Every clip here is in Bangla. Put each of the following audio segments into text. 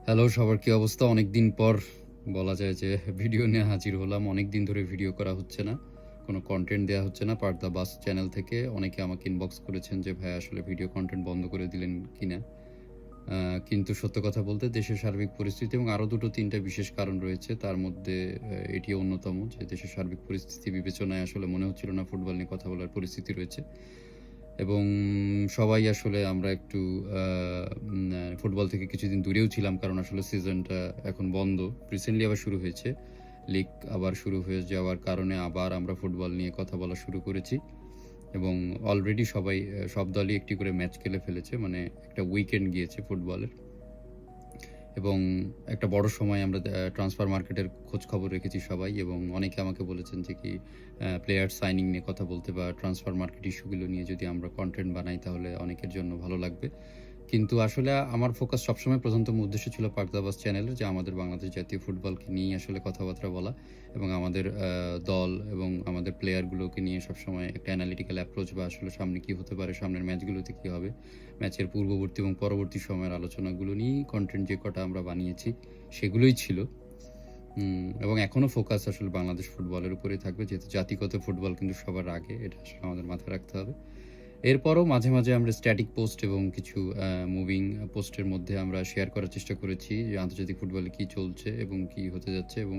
হ্যালো, সবার কি অবস্থা? অনেকদিন পর বলা যায় যে ভিডিও নিয়ে হাজির হলাম। অনেকদিন ধরে ভিডিও করা হচ্ছে না। কোনো কনটেন্ট দেয়া হচ্ছে না। পার দ্য বাস চ্যানেল থেকে অনেকে আমাকে ইনবক্স করেছেন যে, "ভাই আসলে ভিডিও কনটেন্ট বন্ধ করে দিলেন কিনা?" আ কিন্তু সত্য কথা বলতে দেশের সার্বিক পরিস্থিতি এবং আরও ২-৩ টা বিশেষ কারণ রয়েছে। তার মধ্যে এটিও অন্যতম যে দেশের সার্বিক পরিস্থিতি বিবেচনায় আসলে মনে হচ্ছিল না ফুটবল নিয়ে কথা বলার পরিস্থিতি রয়েছে। এবং সবাই আসলে আমরা একটু আ উম আ ফুটবল থেকে কিছুদিন দূরেও ছিলাম। কারণ আসলে সিজনটা এখন বন্ধ। রিসেন্টলি আবার শুরু হয়েছে। লিগ আবার শুরু হয়ে যাওয়ার কারণে আবার আমরা ফুটবল নিয়ে কথা বলা শুরু করেছি। এবং অলরেডি সবাই সব দলই একটি করে ম্যাচ খেলে ফেলেছে। মানে একটা উইকেন্ড গিয়েছে ফুটবলের। এবং একটা বড় সময় আমরা ট্রান্সফার মার্কেটের খোঁজ খবর রেখেছি সবাই এবং অনেকে আমাকে বলেছেন যে কি প্লেয়ার সাইনিং নিয়ে কথা বলতে বা ট্রান্সফার মার্কেট ইস্যুগুলো নিয়ে যদি আমরা কনটেন্ট বানাই তাহলে অনেকের জন্য ভালো লাগবে। কিন্তু আসলে আমার ফোকাস সবসময় প্রধানতম উদ্দেশ্য ছিল পাক দা বাস চ্যানেলের যে আমাদের বাংলাদেশ জাতীয় ফুটবলকে নিয়েই আসলে কথাবার্তা বলা এবং আমাদের দল এবং আমাদের প্লেয়ারগুলোকে নিয়ে সবসময় একটা অ্যানালিটিক্যাল অ্যাপ্রোচ বা আসলে সামনে কি হতে পারে, সামনের ম্যাচগুলোতে কি হবে, ম্যাচের পূর্ববর্তী এবং পরবর্তী সময়ের আলোচনাগুলো নিয়েই কনটেন্ট যে কটা আমরা বানিয়েছি সেগুলোই ছিল। এবং এখনো ফোকাস আসলে বাংলাদেশ ফুটবলের উপরেই থাকবে যেহেতু জাতিগত ফুটবল কিন্তু সবার আগে। এটা আসলে আমাদের মাথায় রাখতে হবে। এরপরও মাঝে, মাঝে আমরা স্ট্যাটিক পোস্ট এবং কিছু মুভিং পোস্টের মধ্যে আমরা শেয়ার করার চেষ্টা করেছি যে আন্তর্জাতিক ফুটবলে কি চলছে এবং কি হতে যাচ্ছে এবং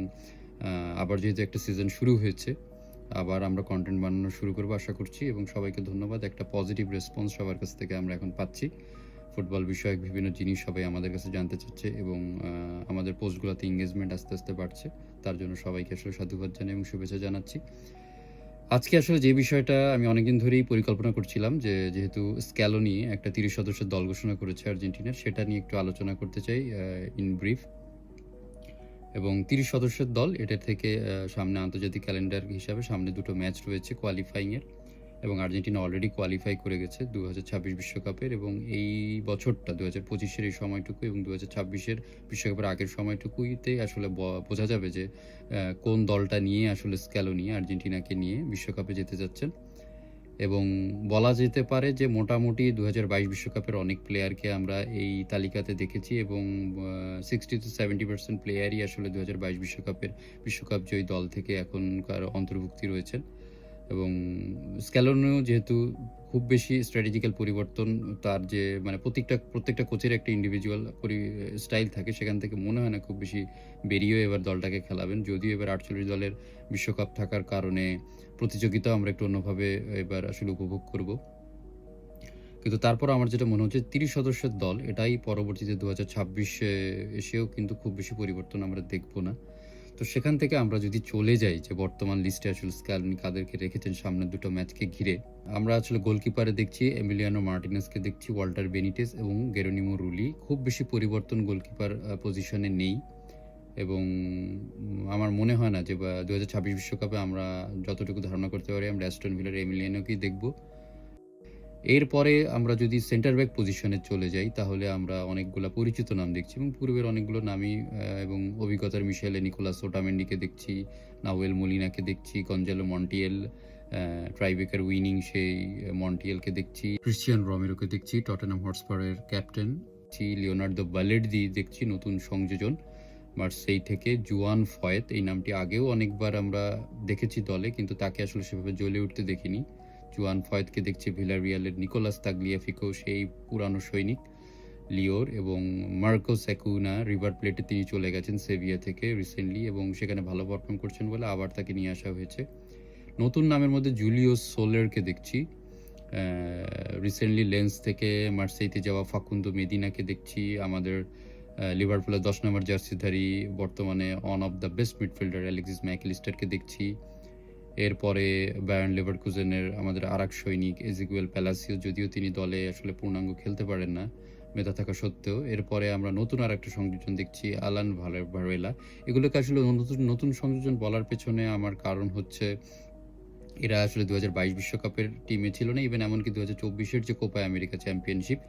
আবার যেহেতু একটা সিজন শুরু হয়েছে, আবার আমরা কনটেন্ট বানানো শুরু করব আশা করছি এবং সবাইকে ধন্যবাদ। একটা পজিটিভ রেসপন্স সবার কাছ থেকে আমরা এখন পাচ্ছি। ফুটবল বিষয়ক বিভিন্ন জিনিস সবাই আমাদের কাছে জানতে চাচ্ছে এবং আমাদের পোস্টগুলোতে এনগেজমেন্ট আস্তে, আস্তে বাড়ছে। তার জন্য সবাইকে আসলে সাধুবাদ জানাই এবং শুভেচ্ছা জানাচ্ছি। আজকে আসলে যে বিষয়টা আমি অনেকদিন ধরেই পরিকল্পনা করছিলাম যে, যেহেতু স্ক্যালোনি একটা ৩০ সদস্যের দল ঘোষণা করেছে আর্জেন্টিনার, সেটা নিয়ে একটু আলোচনা করতে চাই ইন ব্রিফ। এবং ৩০ সদস্যের দল, এটা থেকে সামনে আন্তর্জাতিক ক্যালেন্ডার হিসাবে সামনে ২ টো ম্যাচ রয়েছে কোয়ালিফাইং এর এবং আর্জেন্টিনা অলরেডি কোয়ালিফাই করে গেছে ২০২৬ বিশ্বকাপের এবং এই বছরটা ২০২৫ এর এই সময়টুকু এবং ২০২৬ এর বিশ্বকাপের আগের সময়টুকুইতেই আসলে বোঝা যাবে যে কোন দলটা নিয়ে আসলে স্ক্যালোনি আর্জেন্টিনাকে নিয়ে বিশ্বকাপে যেতে যাচ্ছেন। এবং বলা যেতে পারে যে মোটামুটি ২০২২ বিশ্বকাপের অনেক প্লেয়ারকে আমরা এই তালিকাতে দেখেছি এবং 60-70% প্লেয়ারই আসলে ২০২২ বিশ্বকাপ জয়ী দল থেকে এখনকার অন্তর্ভুক্তি রয়েছেন। এবং স্ক্যালোনিও যেহেতু খুব বেশি স্ট্র্যাটেজিক্যাল পরিবর্তন তার যে মানে প্রত্যেকটা কোচের একটা ইন্ডিভিজুয়াল স্টাইল থাকে সেখান থেকে মনে হয় না খুব বেশি বেরিয়েও এবার দলটাকে খেলাবেন। যদিও এবার ৪৮ দলের বিশ্বকাপ থাকার কারণে প্রতিযোগিতাও আমরা একটু অন্যভাবে এবার আসলে উপভোগ করব। কিন্তু তারপরও আমার যেটা মনে হচ্ছে ৩০ সদস্যের দল এটাই পরবর্তীতে ২০২৬ এসেও কিন্তু খুব বেশি পরিবর্তন আমরা দেখব না। তো সেখান থেকে আমরা যদি চলে যাই যে বর্তমান লিস্টে আসলে স্ক্যালোনি কাদেরকে রেখেছেন সামনের ২ টো ম্যাচকে ঘিরে। আমরা আসলে গোলকিপারে দেখছি এমিলিয়ানো মার্টিনেজকে দেখছি, ওয়াল্টার বেনিটেজ এবং গেরোনিমো রুলি। খুব বেশি পরিবর্তন গোলকিপার পজিশনে নেই এবং আমার মনে হয় না যে ২০২৬ বিশ্বকাপে আমরা যতটুকু ধারণা করতে পারি আমরা অ্যাস্টন ভিলার এমিলিয়ানোকেই দেখব। এরপরে আমরা যদি সেন্টার ব্যাক পজিশনে চলে যাই তাহলে আমরা অনেকগুলা পরিচিত নাম দেখছি এবং পূর্বের অনেকগুলো নামই এবং অভিজ্ঞতার মিশেলে নিকোলাস ওটামেন্ডিকে দেখছি, নাহুয়েল মলিনাকে দেখছি, গঞ্জালো মন্টিয়েল, ট্রাইবেকার উইনিং সেই মন্টিয়েলকে দেখছি, ক্রিশ্চিয়ান রমেরোকে দেখছি, টটেনহাম হটস্পারের ক্যাপ্টেন, লিওনার্দো বালের্দি দেখছি নতুন সংযোজন মার্সেই থেকে, জুয়ান ফয়েত এই নামটি আগেও অনেকবার আমরা দেখেছি দলে কিন্তু তাকে আসলে সেভাবে জ্বলে উঠতে দেখিনি। জুয়ান ফয়েতকে দেখছি ভিলারিয়ালের, নিকোলাস তাগলিয়াফিকো সেই পুরানো সৈনিক লিওর এবং মার্কোস অ্যাকুনা রিভার প্লেটে তিনি চলে গেছেন সেভিয়া থেকে রিসেন্টলি এবং সেখানে ভালো পারফর্ম করছেন বলে আবার তাকে নিয়ে আসা হয়েছে। নতুন নামের মধ্যে জুলিও সোলেরকে দেখছি, রিসেন্টলি লেন্স থেকে মার্সেইতে যাওয়া ফাকুন্দো মেদিনাকে দেখছি, আমাদের লিভারপুলের ১০ নম্বর জার্সিধারী বর্তমানে one of the best midfielder Alexis ম্যাকলিস্টারকে দেখছি। এরপরে বায়ার্ন লেভারকুজেনের আমাদের আরেক সৈনিক এজিকুয়েল প্যালাসিও, যদিও তিনি দলে আসলে পূর্ণাঙ্গ খেলতে পারেন না মেধা থাকা সত্ত্বেও। এরপরে আমরা নতুন আরেকটা সংযোজন দেখছি আলান ভারেলা। এগুলোকে আসলে নতুন নতুন সংযোজন বলার পেছনে আমার কারণ হচ্ছে এরা আসলে ২০২২ বিশ্বকাপের টিমে ছিল না। ইভেন এমনকি ২০২৪ এর যে কোপা আমেরিকা চ্যাম্পিয়নশিপ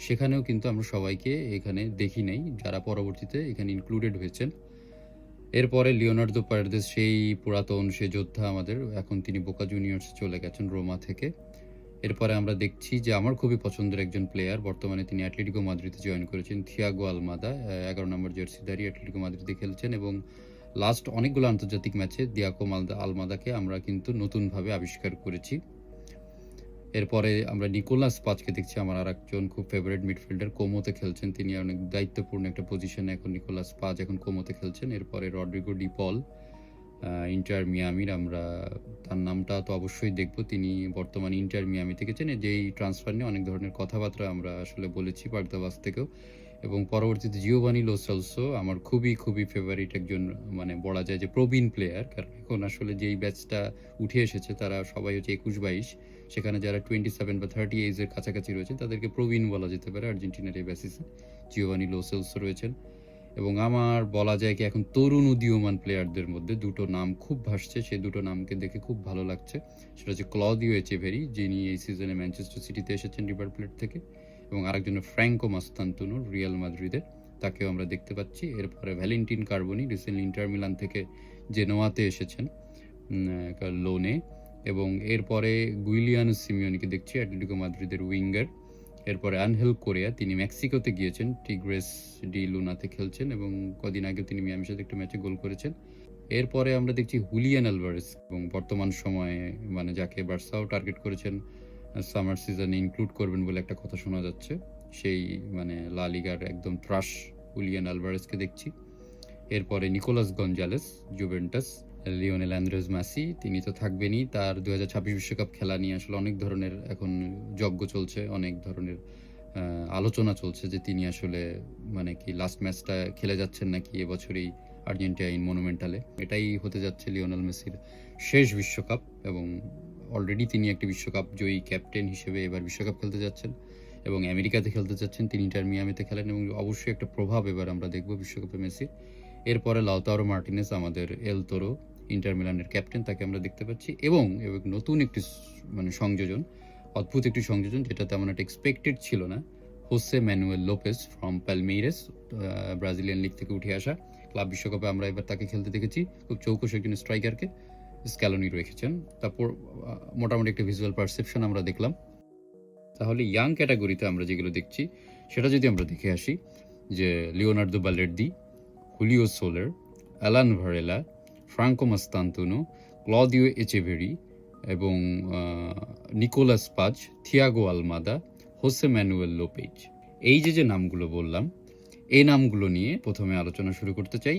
সেখানেও কিন্তু আমরা সবাইকে এখানে দেখি নাই, যারা পরবর্তীতে এখানে ইনক্লুডেড হয়েছেন। এরপরে লিওনার্দো পারেদেস সেই পুরাতন সে যোদ্ধা আমাদের, এখন তিনি বোকা জুনিয়র্স চলে গেছেন রোমা থেকে। এরপরে আমরা দেখছি যে আমার খুবই পছন্দের একজন প্লেয়ার, বর্তমানে তিনি অ্যাটলেটিকো মাদ্রিদে জয়েন করেছেন, থিয়াগো আলমাদা। 11 নম্বর জার্সিধারী অ্যাটলেটিকো মাদ্রিদে খেলছেন এবং লাস্ট অনেকগুলো আন্তর্জাতিক ম্যাচে আলমাদাকে আমরা কিন্তু নতুনভাবে আবিষ্কার করেছি। এরপরে আমরা নিকোলাস পাজকে দেখছি, আমার আরেকজন খুব ফেভারিট মিডফিল্ডার, কোমোতে খেলছেন তিনি, অনেক দায়িত্বপূর্ণ একটা পজিশনে এখন নিকোলাস পাজ এখন কোমোতে খেলছেন। এরপরে রড্রিগো ডি পল, ইন্টার মিয়ামির, আমরা তার নামটা তো অবশ্যই দেখব, তিনি বর্তমানে ইন্টার মিয়ামি থেকে যেই ট্রান্সফার নিয়ে অনেক ধরনের কথাবার্তা আমরা আসলে বলেছি পার্কদাবাস থেকেও। এবং পরবর্তীতে জিওভানি লো সেলসো, আমার খুবই খুবই ফেভারিট একজন, মানে বলা যায় যে প্রবীণ প্লেয়ার, কারণ এখন আসলে যেই ব্যাচটা উঠে এসেছে তারা সবাই হচ্ছে 21-22, সেখানে যারা 27 বা 30 এজের কাছাকাছি রয়েছেন তাদেরকে প্রবীণ বলা যেতে পারে আর্জেন্টিনার এই বেসিসে। জিওভানি লো সেলসো রয়েছেন এবং আমার বলা যায় কি এখন তরুণ উদীয়মান প্লেয়ারদের মধ্যে দুটো নাম খুব ভাসছে, সেই দুটো নামকে দেখে খুব ভালো লাগছে। সেটা হচ্ছে ক্লদিও এচেভেরি, যিনি এই সিজনে ম্যানচেস্টার সিটিতে এসেছেন রিভার প্লেট থেকে, এবং আরেকজন ফ্র্যাঙ্কো মাস্তান্তুনো রিয়াল মাদ্রিদের, তাকেও আমরা দেখতে পাচ্ছি। এরপরে Valentin Carboni, recently inter Milan থেকে জেনোয়াতে এসেছেন লোনে, এবং এরপরে গুইলিয়ানো সিমিওনিকে দেখছি, অ্যাটলেটিকো মাদ্রিদের উইঙ্গার। এরপরে আনহেল কোরিয়া, তিনি মেক্সিকোতে গিয়েছেন, টিগ্রেস ডি লুনাতে খেলছেন এবং কদিন আগে তিনি মিয়ামির সাথে একটা ম্যাচে গোল করেছেন। এরপরে আমরা দেখছি হুলিয়ান আলভারেস, এবং বর্তমান সময়ে মানে যাকে বার্সাও টার্গেট করেছেন সামার সিজনে ইনক্লুড করবেন বলে একটা কথা শোনা যাচ্ছে, সেই মানে লা লিগার একদম ট্রাশ হুলিয়ান আলভারেসকে দেখছি। এরপরে Nicolas Gonzalez, Juventus. Lionel Andres Messi, তিনি তো থাকবেনই, তার 2026 বিশ্বকাপ খেলা নিয়ে আসলে অনেক ধরনের এখন যজ্ঞ চলছে, অনেক ধরনের আলোচনা চলছে যে তিনি আসলে মানে কি লাস্ট ম্যাচটা খেলে যাচ্ছেন নাকি এবছরই আর্জেন্টাইন মনুমেন্টালে। এটাই হতে যাচ্ছে লিওনেল মেসির শেষ বিশ্বকাপ, এবং অলরেডি তিনি একটি বিশ্বকাপ জয়ী ক্যাপ্টেন হিসেবে এবার বিশ্বকাপ খেলতে যাচ্ছেন এবং আমেরিকাতে খেলতে যাচ্ছেন, তিনি ইন্টার মিয়ামিতে খেলেন এবং অবশ্যই একটা প্রভাব এবার আমরা দেখব বিশ্বকাপে মেসির। এরপরে লাউতারো মার্টিনেস, আমাদের এল তোরো, ইন্টার মিলানের ক্যাপ্টেন, তাকে আমরা দেখতে পাচ্ছি। এবং নতুন একটি মানে সংযোজন, অদ্ভুত একটি সংযোজন যেটা তেমন একটা এক্সপেক্টেড ছিল না, Jose Manuel Lopez from Palmeiras, Brazilian league থেকে উঠে আসা। ক্লাব বিশ্বকাপে আমরা এবার তাকে খেলতে দেখেছি, খুব চৌকস একজন স্ট্রাইকারকে স্ক্যালোনি রেখেছেন। তারপর মোটামুটি একটা ভিজুয়াল পারসেপশন আমরা দেখলাম। তাহলে ইয়াং ক্যাটাগরিতে আমরা যেগুলো দেখছি সেটা যদি আমরা দেখে আসি, যে Leonardo Balerdi, Julio Soler, Alan Varela, Franco Mastantuono, Claudio Echeverri এবং Nicolas Paz, Thiago Almada, Jose Manuel Lopez, এই যে নামগুলো বললাম, এই নামগুলো নিয়ে প্রথমে আলোচনা শুরু করতে চাই।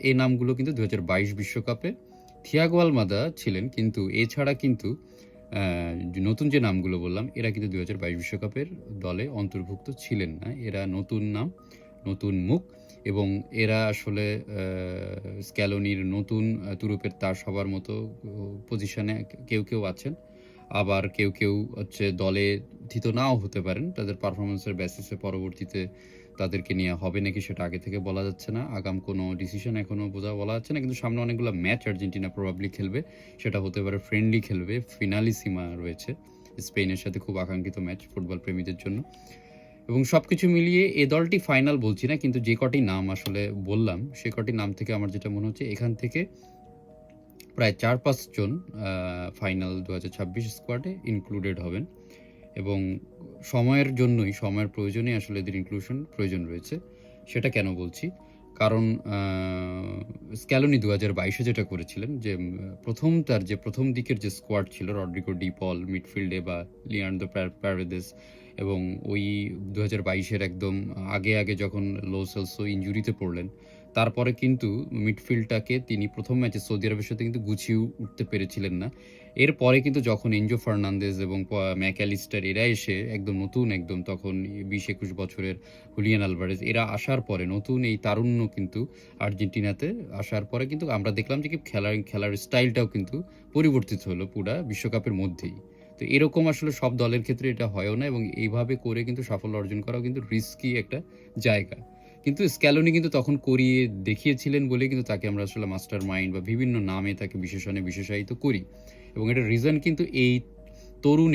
এই নামগুলো কিন্তু 2022 বিশ্বকাপে থিয়াগো আলমাদা ছিলেন, কিন্তু এছাড়া কিন্তু নতুন যে নামগুলো বললাম এরা কিন্তু 2022 বিশ্বকাপের দলে অন্তর্ভুক্ত ছিলেন না। এরা নতুন নাম, নতুন মুখ, এবং এরা আসলে স্ক্যালোনির নতুন তুরুপের তার সবার মতো পজিশনে কেউ কেউ আছেন, আবার কেউ কেউ হচ্ছে দলে থিত নাও হতে পারেন। তাদের পারফরমেন্সের বেসিসে পরবর্তীতে তাদেরকে নিয়ে হবে নাকি সেটা আগে থেকে বলা যাচ্ছে না, আগাম কোনো ডিসিশন এখনও বলা যাচ্ছে না। কিন্তু সামনে অনেকগুলো ম্যাচ আর্জেন্টিনা প্রবাবলি খেলবে, সেটা হতে পারে ফ্রেন্ডলি খেলবে, ফিনালিসিমা রয়েছে স্পেনের সাথে, খুব আকাঙ্ক্ষিত ম্যাচ ফুটবল প্রেমীদের জন্য। এবং সব কিছু মিলিয়ে এ দলটি ফাইনাল বলছি না, কিন্তু যে কটি নাম আসলে বললাম সে কটি নাম থেকে আমার যেটা মনে হচ্ছে এখান থেকে প্রায় 4-5 জন ফাইনাল 2026 স্কোয়াডে ইনক্লুডেড হবেন, এবং সময়ের জন্যই, সময়ের প্রয়োজনে আসলে এদের ইনক্লুশন প্রয়োজন রয়েছে। সেটা কেন বলছি, কারণ স্ক্যালোনি 2022-এ যেটা করেছিলেন, যে তার যে প্রথম দিকের যে স্কোয়াড ছিল, রড্রিগো ডি পল মিডফিল্ডে বা লিয়ান্ডো প্যারেদেস, এবং ওই 2022-এর একদম আগে যখন লো সেলসো ইনজুরিতে পড়লেন, তারপরে কিন্তু মিডফিল্ডটাকে তিনি প্রথম ম্যাচে সৌদি আরবের সাথে কিন্তু গুছিয়ে উঠতে পেরেছিলেন না। এরপরে কিন্তু যখন এনজো ফার্নান্দেজ এবং ম্যাকঅ্যালিস্টার এরা এসে একদম নতুন, একদম তখন 20-21 বছরের হুলিয়ান আলভারেজ এরা আসার পরে, নতুন এই তারুণ্য কিন্তু আর্জেন্টিনাতে আসার পরে কিন্তু আমরা দেখলাম যে কি খেলার স্টাইলটাও কিন্তু পরিবর্তিত হলো পুরা বিশ্বকাপের মধ্যেই। তো এরকম আসলে সব দলের ক্ষেত্রে এটা হয়ও না, এবং এইভাবে করে কিন্তু সাফল্য অর্জন করাও কিন্তু রিস্কি একটা জায়গা। কিন্তু স্ক্যালোনি কিন্তু তখন করিয়ে দেখিয়েছিলেন বলে কিন্তু তাকে আমরা আসলে মাস্টার মাইন্ড বা বিভিন্ন নামে তাকে বিশেষায়িত করি। এবং এটার রিজন কিন্তু এই তরুণ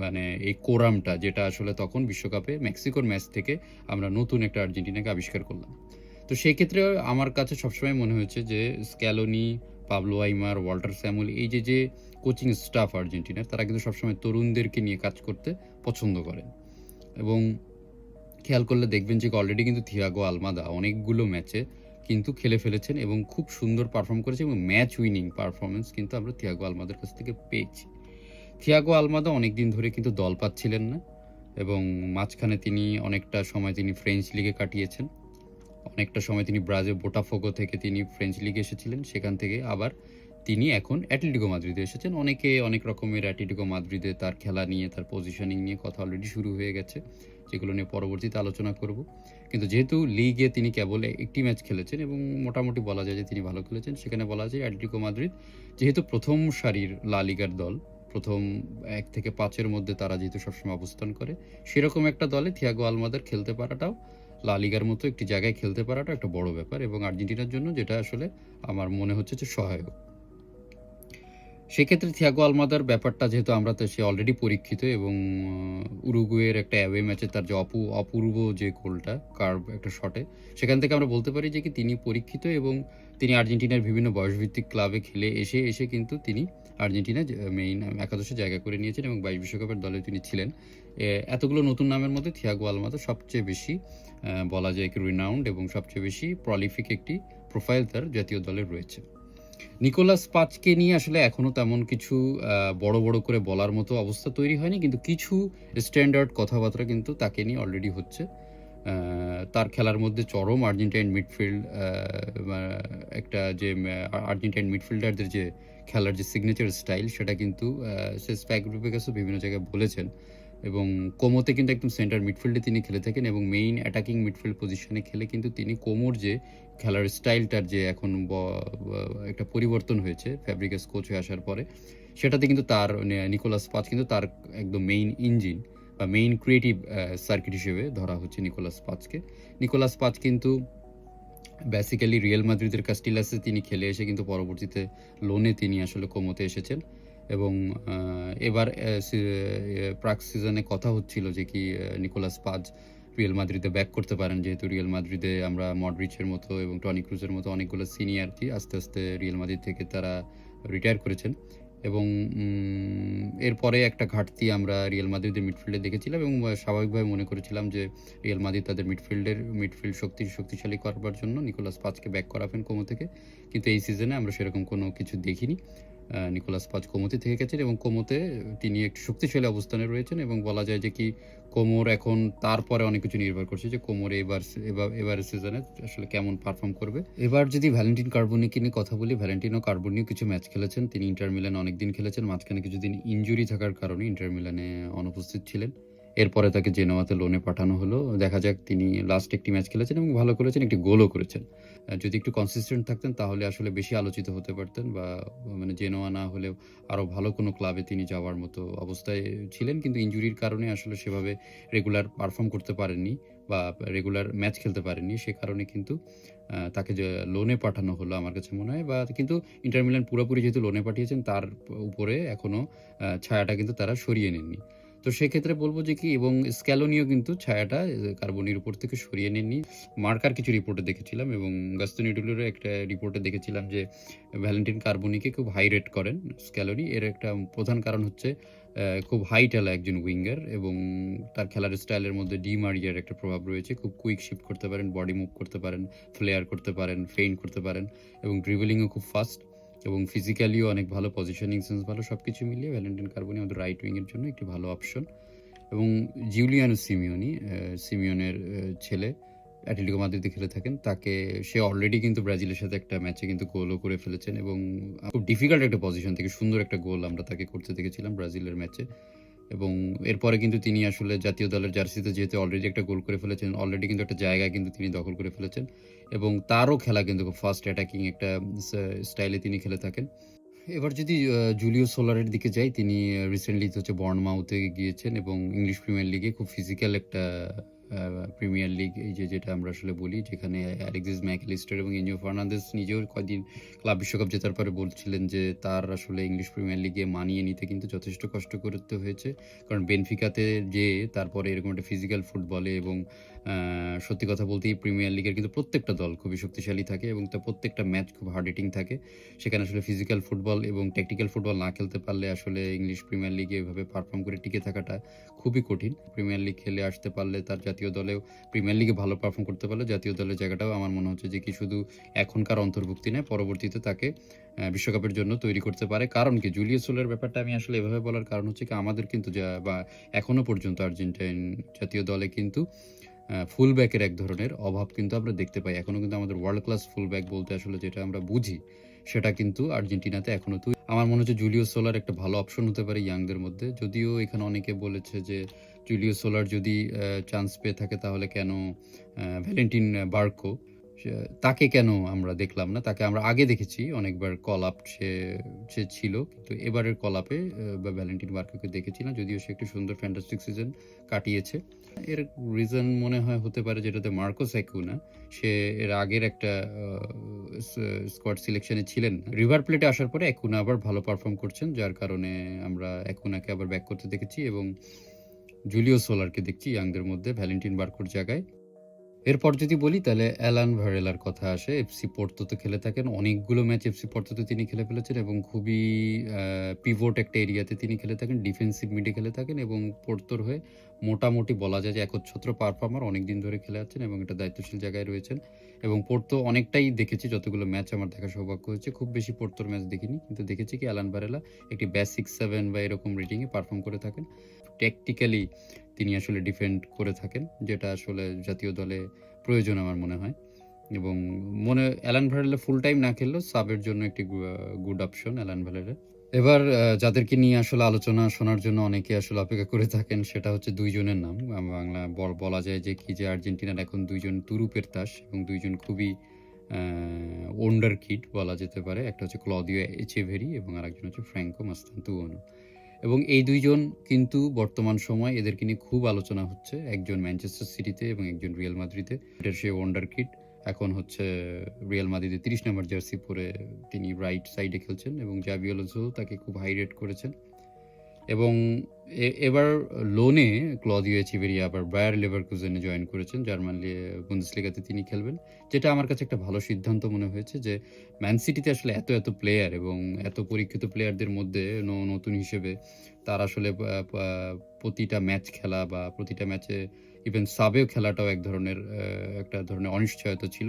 মানে এই কোরামটা, যেটা আসলে তখন বিশ্বকাপে মেক্সিকোর ম্যাচ থেকে আমরা নতুন একটা আর্জেন্টিনাকে আবিষ্কার করলাম। তো সেই ক্ষেত্রে আমার কাছে সবসময় মনে হয়েছে যে স্ক্যালোনি পাবলো আইমার, ওয়াল্টার স্যামুয়েল, এই যে কোচিং স্টাফ আর্জেন্টিনার, তারা কিন্তু সবসময় তরুণদেরকে নিয়ে কাজ করতে পছন্দ করেন। এবং খেয়াল করলে দেখবেন যে অলরেডি কিন্তু থিয়াগো আলমাদা অনেকগুলো ম্যাচে কিন্তু খেলে ফেলেছেন এবং খুব সুন্দর পারফর্ম করেছে এবং ম্যাচ উইনিং পারফরমেন্স কিন্তু আমরা থিয়াগো আলমাদার কাছ থেকে পেয়েছি। থিয়াগো আলমাদা অনেকদিন ধরে কিন্তু দল পাচ্ছিলেন না এবং মাঝখানে তিনি অনেকটা সময় তিনি ফ্রেঞ্চ লিগে কাটিয়েছেন। অনেকটা সময় তিনি ব্রাজিল বোটাফোগো থেকে তিনি ফ্রেঞ্চ লিগে এসেছিলেন, সেখান থেকে আবার তিনি এখন অ্যাটলেটিকো মাদ্রিদে এসেছেন। অনেকে অনেক রকমের অ্যাটলেটিকো মাদ্রিদে তার খেলা নিয়ে, তার পজিশনিং নিয়ে কথা অলরেডি শুরু হয়ে গেছে, যেগুলো নিয়ে পরবর্তীতে আলোচনা করব। কিন্তু যেহেতু লিগে তিনি কেবল একটি ম্যাচ খেলেছেন এবং মোটামুটি বলা যায় যে তিনি ভালো খেলেছেন, সেখানে বলা যায় অ্যাটলেটিকো মাদ্রিদ যেহেতু প্রথম সারির লা লিগার দল, প্রথম 1 থেকে 5-এর মধ্যে তারা যেহেতু সবসময় অবস্থান করে, সেরকম একটা দলে থিয়াগো আলমাদার খেলতে পারাটাও, লা লিগার মতো একটি জায়গায় খেলতে পারাটা একটা বড় ব্যাপার এবং আর্জেন্টিনার জন্য যেটা আসলে আমার মনে হচ্ছে যে সহায়ক। সেক্ষেত্রে থিয়াগো আলমাদার ব্যাপারটা যেহেতু আমরা তো, সে অলরেডি পরীক্ষিত এবং উরুগুয়ের একটা অ্যাওয়ে ম্যাচে তার যে অপূর্ব যে গোলটা কার্ভ একটা শটে, সেখান থেকে আমরা বলতে পারি যে কি তিনি পরীক্ষিত এবং তিনি আর্জেন্টিনার বিভিন্ন বয়সভিত্তিক ক্লাবে খেলে এসে কিন্তু তিনি আর্জেন্টিনা মেইন একাদশে জায়গা করে নিয়েছেন এবং 22 বিশ্বকাপের দলে তিনি ছিলেন। এতগুলো নতুন নামের মধ্যে থিয়াগো আলমাদা সবচেয়ে বেশি বলা যায় কি রিনাউন্ড এবং সবচেয়ে বেশি প্রলিফিক একটি প্রোফাইল তার জাতীয় দলের রয়েছে। নিকোলাস পাচকে নিয়ে আসলে এখনও তেমন কিছু বড় করে বলার মতো অবস্থা তৈরি হয়নি, কিন্তু কিছু স্ট্যান্ডার্ড কথাবার্তা কিন্তু তাকে নিয়ে অলরেডি হচ্ছে। তার খেলার মধ্যে চরম আর্জেন্টাইন মিডফিল্ড, একটা যে আর্জেন্টাইন মিডফিল্ডারদের যে খেলার যে সিগনেচার স্টাইল, সেটা কিন্তু সেস ফ্যাব্রিগাসও বিভিন্ন জায়গায় বলেছেন। এবং কোমোতে কিন্তু একদম সেন্টার মিডফিল্ডে তিনি খেলে থাকেন এবং মেইন অ্যাটাকিং মিডফিল্ড পজিশনে খেলে কিন্তু তিনি কোমোর যে খেলার স্টাইলটার যে এখন একটা পরিবর্তন হয়েছে ফ্যাব্রিগাস কোচ হয়ে আসার পরে, সেটাতে কিন্তু তার নিকোলাস পাচ কিন্তু তার একদম মেইন ইঞ্জিন বা মেইন ক্রিয়েটিভ সার্কিট হিসেবে ধরা হচ্ছে নিকোলাস পাচকে। নিকোলাস পাচ কিন্তু বেসিক্যালি রিয়াল মাদ্রিদের কাস্টিলাসে তিনি খেলে এসে কিন্তু পরবর্তীতে লোনে তিনি আসলে কোমোতে এসেছেন এবং এবার প্রাক সিজনে কথা হচ্ছিল যে কি নিকোলাস পাজ রিয়াল মাদ্রিদে ব্যাক করতে পারেন, যেহেতু রিয়াল মাদ্রিদে আমরা মডরিচের মতো এবং টনি ক্রুজের মতো অনেকগুলো সিনিয়র কি আস্তে আস্তে রিয়াল মাদ্রিদ থেকে তারা রিটায়ার করেছেন এবং এরপরে একটা ঘাটতি আমরা রিয়াল মাদ্রিদের মিডফিল্ডে দেখেছিলাম এবং স্বাভাবিকভাবে মনে করেছিলাম যে রিয়াল মাদ্রিদ তাদের মিডফিল্ড শক্তিশালী করবার জন্য নিকোলাস পাচকে ব্যাক করাবেন কোমো থেকে, কিন্তু এই সিজনে আমরা সেরকম কোনো কিছু দেখিনি। নিকোলাস পাচ কোমোতে থেকে গেছেন এবং কোমোতে তিনি একটি শক্তিশালী অবস্থানে রয়েছেন এবং বলা যায় যে কি কোমোর এখন তারপরে অনেক কিছু নির্ভর করছে যে কোমোর এবার সিজনে আসলে কেমন পারফর্ম করবে। এবার যদি ভ্যালেন্টিন কার্বনিকে নিয়ে কথা বলি, ভ্যালেন্টিনো কার্বনিও কিছু ম্যাচ খেলেছেন, তিনি ইন্টার মিলানে অনেকদিন খেলেছেন, মাঝখানে কিছুদিন ইনজুরি থাকার কারণে ইন্টার মিলানে অনুপস্থিত ছিলেন। এরপরে তাকে জেনোয়াতে লোনে পাঠানো হলো, দেখা যাক। তিনি লাস্ট একটি ম্যাচ খেলেছেন এবং ভালো করেছেন, একটি গোলও করেছেন। যদি একটু কনসিস্টেন্ট থাকতেন তাহলে আসলে বেশি আলোচিত হতে পারতেন বা মানে জেনোয়া না হলেও আরও ভালো কোনো ক্লাবে তিনি যাওয়ার মতো অবস্থায় ছিলেন, কিন্তু ইনজুরির কারণে আসলে সেভাবে রেগুলার পারফর্ম করতে পারেননি বা রেগুলার ম্যাচ খেলতে পারেননি, সে কারণে কিন্তু তাকে যে লোনে পাঠানো হলো আমার কাছে মনে হয়। বা কিন্তু ইন্টার মিলান পুরোপুরি যেহেতু লোনে পাঠিয়েছেন, তার উপরে এখনও ছায়াটা কিন্তু তারা সরিয়ে নেননি। তো সেক্ষেত্রে বলবো যে কি, এবং স্ক্যালোনিও কিন্তু ছায়াটা কার্বনির উপর থেকে সরিয়ে নেননি। মার্কার কিছু রিপোর্টে দেখেছিলাম এবং গাস্তুনিডুলেরও একটা রিপোর্টে দেখেছিলাম যে ভ্যালেন্টিন কার্বনিকে খুব হাই রেট করেন স্ক্যালোনি। এর একটা প্রধান কারণ হচ্ছে খুব হাইটেলা একজন উইঙ্গার এবং তার খেলার স্টাইলের মধ্যে ডি মারিয়ার একটা প্রভাব রয়েছে। খুব কুইক শিফট করতে পারেন, বডি মুভ করতে পারেন, ফ্লেয়ার করতে পারেন, ফেইন্ট করতে পারেন এবং ড্রিবলিংও খুব ফাস্ট এবং ফিজিক্যালিও অনেক ভালো, পজিশনিং সেন্স ভালো। সব কিছু মিলিয়ে ভ্যালেন্টিন কার্বনি আমাদের রাইট উইংয়ের জন্য একটি ভালো অপশন। এবং জিউলিয়ানো সিমিওনের ছেলে অ্যাটলেটিকো মাদ্রিদে খেলে থাকেন, সে অলরেডি কিন্তু ব্রাজিলের সাথে একটা ম্যাচে কিন্তু গোলও করে ফেলেছেন এবং খুব ডিফিকাল্ট একটা পজিশন থেকে সুন্দর একটা গোল আমরা তাকে করতে দেখেছিলাম ব্রাজিলের ম্যাচে। এবং এরপরে কিন্তু তিনি আসলে জাতীয় দলের জার্সিতে যেহেতু অলরেডি একটা গোল করে ফেলেছেন, অলরেডি কিন্তু একটা জায়গায় কিন্তু তিনি দখল করে ফেলেছেন এবং তারও খেলা কিন্তু খুব ফাস্ট অ্যাটাকিং একটা স্টাইলে তিনি খেলে থাকেন। এবার যদি জুলিও সোলারের দিকে যাই, তিনি রিসেন্টলি হচ্ছে বর্নমাউথে গিয়েছেন এবং ইংলিশ প্রিমিয়ার লিগে খুব ফিজিক্যাল একটা প্রিমিয়ার লিগ, এই যেটা আমরা আসলে বলি, যেখানে অ্যালেক্সিস ম্যাকঅ্যালিস্টার এবং এনজো ফার্নান্দেজ নিজেও কয়েকদিন ক্লাব বিশ্বকাপ জেতার পরে বলছিলেন যে তার আসলে ইংলিশ প্রিমিয়ার লিগে মানিয়ে নিতে কিন্তু যথেষ্ট কষ্ট করতে হয়েছে, কারণ বেনফিকাতে যে তারপরে এরকম একটা ফিজিক্যাল ফুটবলে এবং সত্যি কথা বলতে এই প্রিমিয়ার লিগের কিন্তু প্রত্যেকটা দল খুবই শক্তিশালী থাকে এবং তার প্রত্যেকটা ম্যাচ খুব হার্ড হিটিং থাকে। সেখানে আসলে ফিজিক্যাল ফুটবল এবং ট্যাকটিক্যাল ফুটবল না খেলতে পারলে আসলে ইংলিশ প্রিমিয়ার লিগে এভাবে পারফর্ম করে টিকে থাকাটা খুবই কঠিন। প্রিমিয়ার লিগ খেলে আসতে পারলে তার জাতীয় দলেও প্রিমিয়ার লিগে ভালো পারফর্ম করতে পারলে জাতীয় দলের জায়গাটাও আমার মনে হচ্ছে যে কি শুধু এখনকার অন্তর্ভুক্তি নয়, পরবর্তীতে তাকে বিশ্বকাপের জন্য তৈরি করতে পারে। কারণ কি জুলিয়াস সোলার ব্যাপারটা আমি আসলে এভাবে বলার কারণ হচ্ছে কি আমাদের কিন্তু বা এখনো পর্যন্ত আর্জেন্টাইন জাতীয় দলে কিন্তু ফুল ব্যাকের এক ধরনের অভাব কিন্তু আমরা দেখতে পাই। এখনো কিন্তু আমাদের ওয়ার্ল্ড ক্লাস ফুল ব্যাক বলতে আসলে যেটা আমরা বুঝি সেটা কিন্তু আর্জেন্টিনাতে এখনো আমার মনে হচ্ছে জুলিয়াস সোলার একটা ভালো অপশন হতে পারে ইয়াংদের মধ্যে। যদিও এখানে অনেকে বলেছে যে জুলিয়াস সোলার যদি চান্স পেয়ে থাকে তাহলে কেন ভ্যালেন্টিন বার্কো তাকে কেন আমরা দেখলাম না? তাকে আমরা আগে দেখেছি অনেকবার কল আপ সে ছিল, কিন্তু এবারের কল আপে বা ভ্যালেন্টিন বার্কোকে দেখেছি না, যদিও সে একটু সুন্দর ফ্যান্টাস্টিক সিজন কাটিয়েছে। এর রিজন মনে হয় হতে পারে যেটাতে মার্কোস একুনা সে এর আগের একটা স্কোয়াড সিলেকশনে ছিলেন। রিভার প্লেটে আসার পরে একুনা আবার ভালো পারফর্ম করছেন, যার কারণে আমরা একুনাকে আবার ব্যাক করতে দেখেছি এবং জুলিও সোলারকে দেখছি ইয়াংদের মধ্যে ভ্যালেন্টিন বার্কোর জায়গায়। এরপর যদি বলি তাহলে অ্যালান ভারেলার কথা আসে। এফসি পোর্তোতে খেলে থাকেন, অনেকগুলো ম্যাচ এফসি পোর্তোতে তিনি খেলে ফেলেছেন এবং খুবই পিভট একটা এরিয়াতে তিনি খেলে থাকেন, ডিফেন্সিভ মিডে খেলে থাকেন এবং পোর্তোর হয়ে মোটামুটি বলা যায় যে একচ্ছত্র পারফর্মার, অনেকদিন ধরে খেলে যাচ্ছেন এবং এটা দায়িত্বশীল জায়গায় রয়েছেন। এবং পোর্তো অনেকটাই দেখেছি, যতগুলো ম্যাচ আমার দেখার সৌভাগ্য হয়েছে, খুব বেশি পোর্তোর ম্যাচ দেখিনি, কিন্তু দেখেছি কি অ্যালান ভারেলা একটি বেসিক 7 বা এরকম রেটিংয়ে পারফর্ম করে থাকেন। ট্যাকটিক্যালি তিনি আসলে ডিফেন্ড করে থাকেন, যেটা আসলে জাতীয় দলে প্রয়োজন আমার মনে হয়। এবং অ্যালান ভারেলা ফুল টাইম না খেললেও সাবের জন্য একটি গুড অপশন অ্যালান ভারেলা। এবার যাদেরকে নিয়ে আসলে আলোচনা শোনার জন্য অনেকে আসলে অপেক্ষা করে থাকেন সেটা হচ্ছে দুইজনের নাম। বাংলা বলা যায় যে কি যে আর্জেন্টিনার এখন দুইজন তুরুপের তাস এবং দুইজন খুবই ওন্ডার কিড বলা যেতে পারে। একটা হচ্ছে ক্লদিও এচেভেরি এবং আরেকজন হচ্ছে ফ্র্যাঙ্কো মাস্তান্তুয়ানো। এবং এই দুইজন কিন্তু বর্তমান সময় এদেরকে নিয়ে খুব আলোচনা হচ্ছে, একজন ম্যানচেস্টার সিটিতে এবং একজন রিয়াল মাদ্রিদে। এটার সে ওয়ান্ডার কিড এখন হচ্ছে রিয়াল মাদ্রিদে 30 নম্বর জার্সি পরে তিনি রাইট সাইডে খেলছেন এবং জাভি আলোনসো তাকে খুব হাই রেট করেছেন। এবং এবার লোনে ক্লদিও এচিভেরিয়া আবার বায়ার লেভারকুজেনে জয়েন করেছেন, জার্মান বুন্দেসলিগাতে তিনি খেলবেন, যেটা আমার কাছে একটা ভালো সিদ্ধান্ত মনে হয়েছে যে ম্যান সিটিতে আসলে এত প্লেয়ার এবং এত পরীক্ষিত প্লেয়ারদের মধ্যে নতুন হিসেবে তার আসলে প্রতিটা ম্যাচ খেলা বা প্রতিটা ম্যাচে ইভেন সাবেও খেলাটাও একটা ধরনের অনিশ্চয়তা ছিল।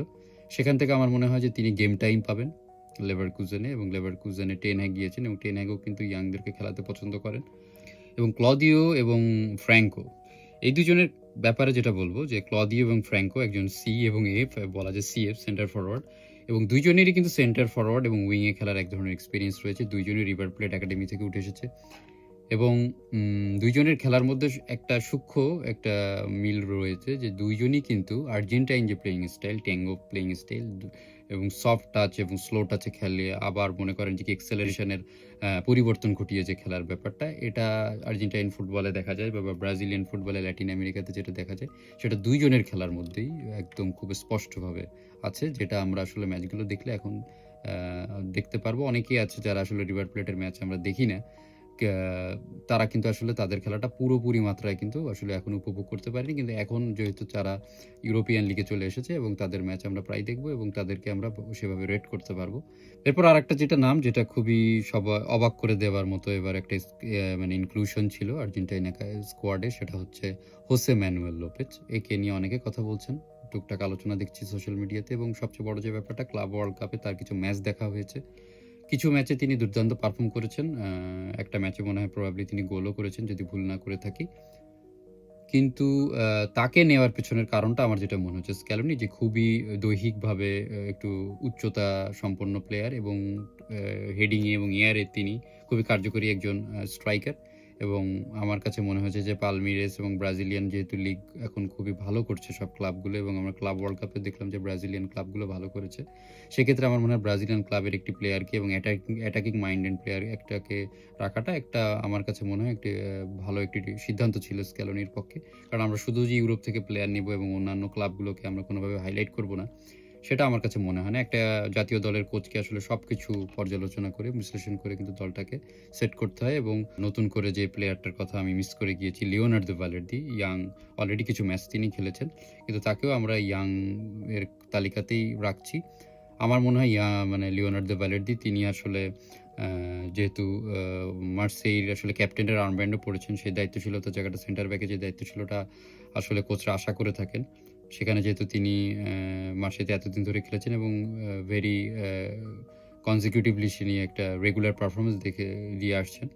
সেখান থেকে আমার মনে হয় যে তিনি গেম টাইম পাবেন লেভারকুজেনে, এবং লেভারকুজেনে টেন হ্যাগ গিয়েছেন এবং টেন হ্যাগও কিন্তু ইয়াংদেরকে খেলাতে পছন্দ করেন। এবং ক্লদিও এবং ফ্র্যাঙ্কো এই দুজনের ব্যাপারে যেটা বলবো যে ক্লদিও এবং ফ্র্যাঙ্কো একজন সি এবং এফ, বলা যায় সিএফ, সেন্টার ফরওয়ার্ড, এবং দুইজনেরই কিন্তু সেন্টার ফরওয়ার্ড এবং উইংয়ে খেলার এক ধরনের এক্সপিরিয়েন্স রয়েছে। দুইজনই রিভার প্লেট একাডেমি থেকে উঠে এসেছে এবং দুইজনের খেলার মধ্যে একটা সূক্ষ্ম একটা মিল রয়েছে যে দুইজনই কিন্তু আর্জেন্টাইন যে playing style, tango playing style এবং সফট টাচ এবং স্লো টাচে খেলে, আবার মনে করেন যে এক্সেলারেশনের পরিবর্তন ঘটিয়ে যে খেলার ব্যাপারটা, এটা আর্জেন্টাইন ফুটবলে দেখা যায় বা ব্রাজিলিয়ান ফুটবলে, ল্যাটিন আমেরিকাতে যেটা দেখা যায় সেটা দুইজনের খেলার মধ্যেই একদম খুব স্পষ্টভাবে আছে, যেটা আমরা আসলে ম্যাচগুলো দেখলে এখন দেখতে পারবো। অনেকেই আছে যারা আসলে রিভার প্লেটের ম্যাচ আমরা দেখি না, তারা কিন্তু আসলে তাদের খেলাটা পুরোপুরি মাত্রায় কিন্তু আসলে এখন উপভোগ করতে পারেনি, কিন্তু এখন যেহেতু তারা ইউরোপিয়ান লিগে চলে এসেছে এবং তাদের ম্যাচ আমরা প্রায় দেখবো এবং তাদেরকে আমরা সেভাবে রেট করতে পারবো। এরপর আরেকটা যেটা নাম, যেটা খুবই সবাই অবাক করে দেওয়ার মতো এবার একটা মানে ইনক্লুশন ছিল আর্জেন্টাইন স্কোয়াডে, সেটা হচ্ছে হোসে ম্যানুয়েল লোপেজ। একে নিয়ে অনেকে কথা বলছেন, টুকটাক আলোচনা দেখছি সোশ্যাল মিডিয়াতে, এবং সবচেয়ে বড় যে ব্যাপারটা, ক্লাব ওয়ার্ল্ড কাপে তার কিছু ম্যাচ দেখা হয়েছে, কিছু ম্যাচে তিনি দুর্দান্ত পারফর্ম করেছেন। একটা ম্যাচে মনে হয় প্রবাবলি তিনি গোলও করেছেন যদি ভুল না করে থাকি। কিন্তু তাকে নেওয়ার পেছনের কারণটা আমার যেটা মনে হচ্ছে স্ক্যালোনি যে খুবই দৈহিকভাবে একটু উচ্চতা সম্পন্ন প্লেয়ার এবং হেডিংয়ে এবং এয়ারে তিনি খুবই কার্যকরী একজন স্ট্রাইকার। এবং আমার কাছে মনে হয়েছে যে পালমিরেস এবং ব্রাজিলিয়ান যেহেতু লিগ এখন খুবই ভালো করছে সব ক্লাবগুলো, এবং আমরা ক্লাব ওয়ার্ল্ড কাপে দেখলাম যে ব্রাজিলিয়ান ক্লাবগুলো ভালো করেছে, সেক্ষেত্রে আমার মনে হয় ব্রাজিলিয়ান ক্লাবের একটি প্লেয়ারকে এবং অ্যাটাকিং মাইন্ডেড প্লেয়ার একটাকে রাখাটা একটা আমার কাছে মনে হয় একটি ভালো একটি সিদ্ধান্ত ছিল স্ক্যালোনির পক্ষে। কারণ আমরা শুধু যে ইউরোপ থেকে প্লেয়ার নিব এবং অন্যান্য ক্লাবগুলোকে আমরা কোনোভাবে হাইলাইট করব না, সেটা আমার কাছে মনে হয় না। একটা জাতীয় দলের কোচকে আসলে সবকিছু পর্যালোচনা করে, বিশ্লেষণ করে কিন্তু দলটাকে সেট করতে হয় এবং নতুন করে যে প্লেয়ারটার কথা আমি মিস করে গিয়েছি, লিওনার্দো ভালের্দি, ইয়াং, অলরেডি কিছু ম্যাচ তিনি খেলেছেন। কিন্তু তাকেও আমরা ইয়াং এর তালিকাতেই রাখছি। আমার মনে হয় মানে লিওনার্দো ভালের্দি তিনি আসলে যেহেতু মার্সেইর আসলে ক্যাপ্টেনের আর্মব্যান্ডও পড়েছেন, সেই দায়িত্বশীলতার জায়গাটা, সেন্টার ব্যাকে যে দায়িত্বশীলতা আসলে কোচরা আশা করে থাকেন, সেখানে যেহেতু তিনি মার্সেইতে এতদিন ধরে খেলেছেন এবং ভেরি কনজিকিউটিভলি তিনি একটা রেগুলার পারফরম্যান্স দিয়ে আসছেন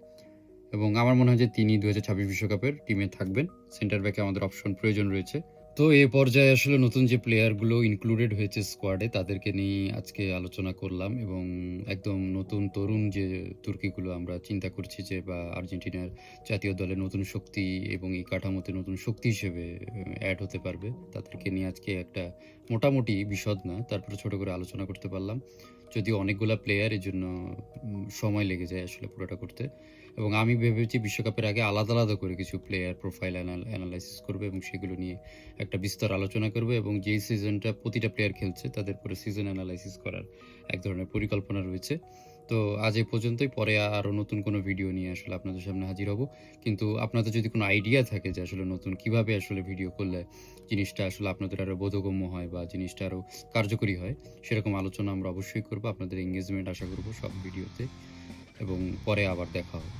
এবং আমার মনে হয় যে তিনি 2026 বিশ্বকাপের টিমে থাকবেন। সেন্টার ব্যাকে আমাদের অপশন প্রয়োজন রয়েছে। তো এ পর্যায়ে আসলে নতুন যে প্লেয়ারগুলো ইনক্লুডেড হয়েছে স্কোয়াডে, তাদেরকে নিয়ে আজকে আলোচনা করলাম এবং একদম নতুন তরুণ যে তুর্কিগুলো আমরা চিন্তা করছি যে, বা আর্জেন্টিনার জাতীয় দলের নতুন শক্তি এবং এই কাঠামোতে নতুন শক্তি হিসেবে অ্যাড হতে পারবে, তাদেরকে নিয়ে আজকে একটা মোটামুটি বিশদ না, তারপরে ছোট করে আলোচনা করতে পারলাম। যদিও অনেকগুলা প্লেয়ার, এর জন্য সময় লেগে যায় আসলে পুরোটা করতে। এবং আমি ভেবেছি বিশ্বকাপের আগে আলাদা আলাদা করে কিছু প্লেয়ার প্রোফাইল অ্যানালাইসিস করবে এবং সেগুলো নিয়ে একটা বিস্তর আলোচনা করবে এবং যেই সিজনটা প্রতিটা প্লেয়ার খেলছে তাদের পরে সিজন অ্যানালাইসিস করার এক ধরনের পরিকল্পনা রয়েছে। তো আজ এই পর্যন্তই, পরে আরও নতুন কোনো ভিডিও নিয়ে আসলে আপনাদের সামনে হাজির হব। কিন্তু আপনাদের যদি কোনো আইডিয়া থাকে যে আসলে নতুন কিভাবে আসলে ভিডিও করলে জিনিসটা আসলে আপনাদের আরও বোধগম্য হয় বা জিনিসটা আরও কার্যকরী হয়, সেরকম আলোচনা আমরা অবশ্যই করবো। আপনাদের এঙ্গেজমেন্ট আশা করবো সব ভিডিওতে এবং পরে আবার দেখা হবে।